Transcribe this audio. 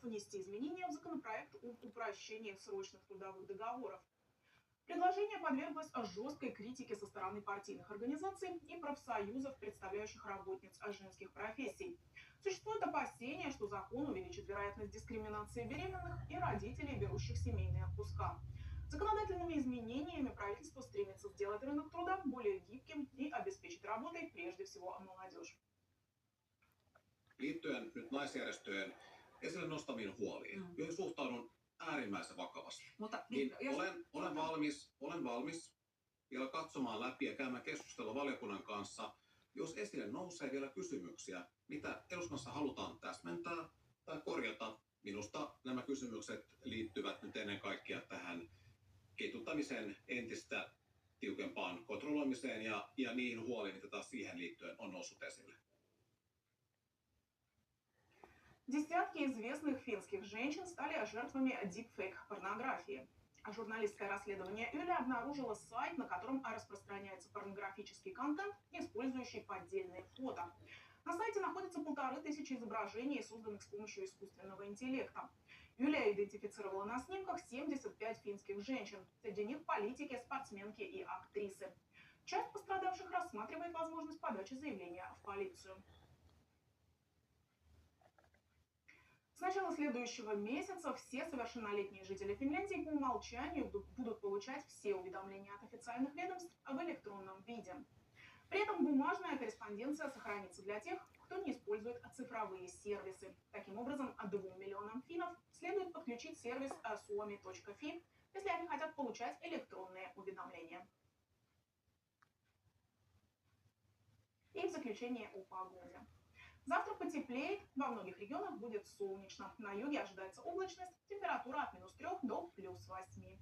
внести изменения в законопроект об упрощении срочных трудовых договоров. Предложение подверглось жесткой критике со стороны партийных организаций и профсоюзов, представляющих работниц женских профессий. Существует опасение, что закон увеличит вероятность дискриминации беременных и родителей, берущих семейные отпуска. Законодательными изменениями правительство стремится сделать рынок труда более гибким и обеспечить работой прежде всего молодежь. Liittyen nyt naisjärjestöjen esille nostamiin huoliin, joihin suhtaudun äärimmäisen vakavasti, niin olen valmis vielä katsomaan läpi ja käymään keskustelua valiokunnan kanssa, jos esille nousee vielä kysymyksiä, mitä eduskunnassa halutaan täsmentää tai korjata. Minusta nämä kysymykset liittyvät nyt ennen kaikkea tähän ketjuttamisen entistä tiukempaan kontrolloimiseen ja niihin huoliin, mitä taas siihen liittyen on noussut esille. Десятки известных финских женщин стали жертвами дипфейк-порнографии. Журналистское расследование Юли обнаружило сайт, на котором распространяется порнографический контент, использующий поддельные фото. На сайте находится 1500 изображений, созданных с помощью искусственного интеллекта. Юлия идентифицировала на снимках 75 финских женщин, среди них политики, спортсменки и актрисы. Часть пострадавших рассматривает возможность подачи заявления в полицию. С начала следующего месяца все совершеннолетние жители Финляндии по умолчанию будут получать все уведомления от официальных ведомств в электронном виде. При этом бумажная корреспонденция сохранится для тех, кто не использует цифровые сервисы. Таким образом, 2 миллионам финнов следует подключить сервис suomi.fi, если они хотят получать электронные уведомления. И в заключение о погоде. Завтра потеплеет, во многих регионах будет солнечно. На юге ожидается облачность, температура от -3 до +8.